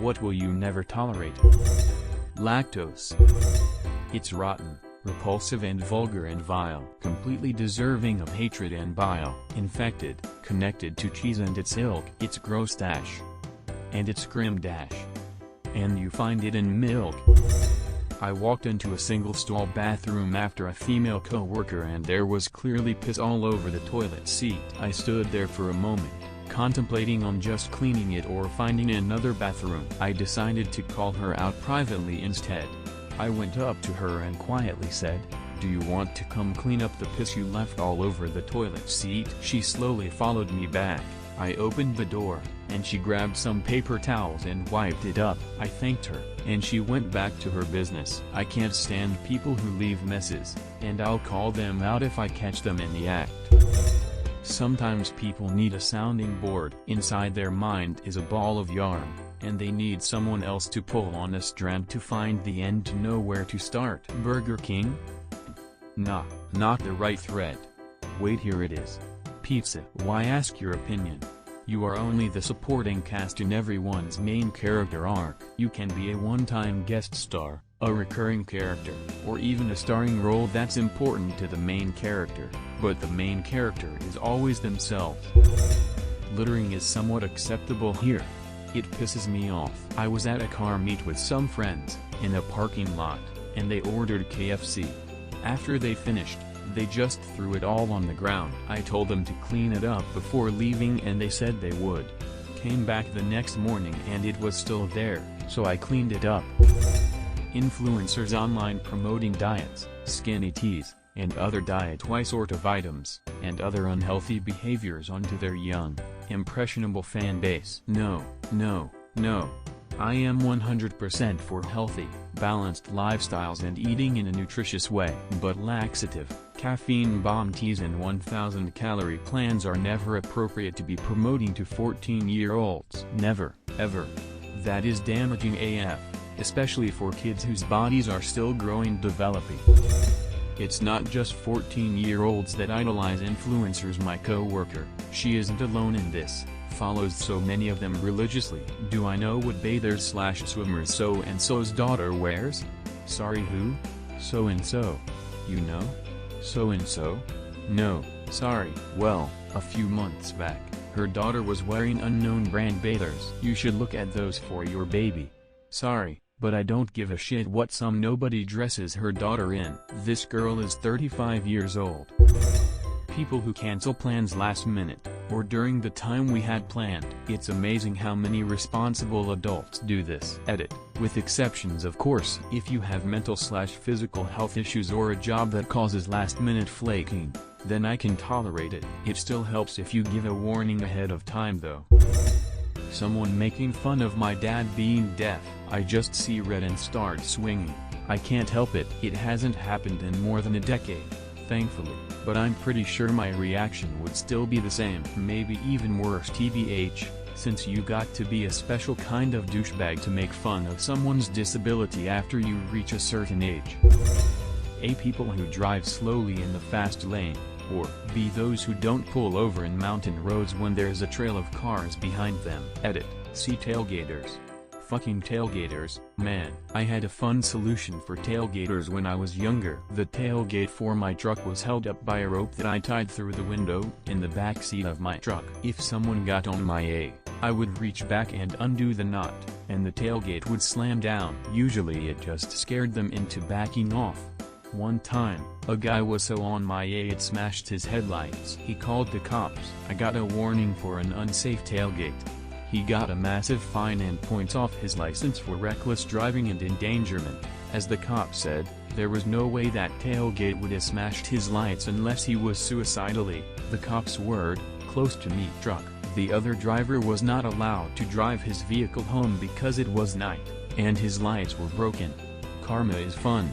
What will you never tolerate? Lactose. It's rotten, repulsive and vulgar and vile, completely deserving of hatred and bile, infected, connected to cheese and its ilk. It's gross dash. And it's grim dash. And you find it in milk. I walked into a single-stall bathroom after a female co-worker and there was clearly piss all over the toilet seat. I stood there for a moment, contemplating on just cleaning it or finding another bathroom. I decided to call her out privately instead. I went up to her and quietly said, "Do you want to come clean up the piss you left all over the toilet seat?" She slowly followed me back. I opened the door, and she grabbed some paper towels and wiped it up. I thanked her, and she went back to her business. I can't stand people who leave messes, and I'll call them out if I catch them in the act. Sometimes people need a sounding board. Inside their mind is a ball of yarn, and they need someone else to pull on a strand to find the end to know where to start. Burger King? Nah, not the right thread. Wait, here it is. Pizza. Why ask your opinion? You are only the supporting cast in everyone's main character arc. You can be a one-time guest star, a recurring character, or even a starring role that's important to the main character, but the main character is always themselves. Littering is somewhat acceptable here. It pisses me off. I was at a car meet with some friends, in a parking lot, and they ordered KFC. After they finished, they just threw it all on the ground. I told them to clean it up before leaving and they said they would. Came back the next morning and it was still there, so I cleaned it up. Influencers online promoting diets, skinny teas, and other diet-wise sort of items, and other unhealthy behaviors onto their young, impressionable fan base. No, no, no. I am 100% for healthy, balanced lifestyles and eating in a nutritious way. But laxative, caffeine bomb teas and 1,000-calorie plans are never appropriate to be promoting to 14-year-olds. Never, ever. That is damaging AF, especially for kids whose bodies are still growing, developing. It's not just 14-year-olds that idolize influencers. My co-worker, she isn't alone in this, follows so many of them religiously. Do I know what bathers/swimmers so-and-so's daughter wears? Sorry, who? So-and-so. You know? So-and-so? No, sorry. Well, a few months back, her daughter was wearing unknown brand bathers. You should look at those for your baby. Sorry, but I don't give a shit what some nobody dresses her daughter in. This girl is 35 years old. People who cancel plans last minute, or during the time we had planned. It's amazing how many responsible adults do this. Edit. With exceptions of course. If you have mental/physical health issues or a job that causes last-minute flaking, then I can tolerate it. It still helps if you give a warning ahead of time though. Someone making fun of my dad being deaf. I just see red and start swinging. I can't help it. It hasn't happened in more than a decade, thankfully, but I'm pretty sure my reaction would still be the same. Maybe even worse tbh, since you got to be a special kind of douchebag to make fun of someone's disability after you reach a certain age. A. People who drive slowly in the fast lane, or B. Those who don't pull over in mountain roads when there's a trail of cars behind them. Edit. See tailgaters. Fucking tailgaters, man. I had a fun solution for tailgaters when I was younger. The tailgate for my truck was held up by a rope that I tied through the window in the back seat of my truck. If someone got on my A, I would reach back and undo the knot, and the tailgate would slam down. Usually it just scared them into backing off. One time, a guy was so on my A it smashed his headlights. He called the cops. I got a warning for an unsafe tailgate. He got a massive fine and points off his license for reckless driving and endangerment. As the cop said, there was no way that tailgate would have smashed his lights unless he was suicidally, the cop's word, close to me. Truck. The other driver was not allowed to drive his vehicle home because it was night, and his lights were broken. Karma is fun.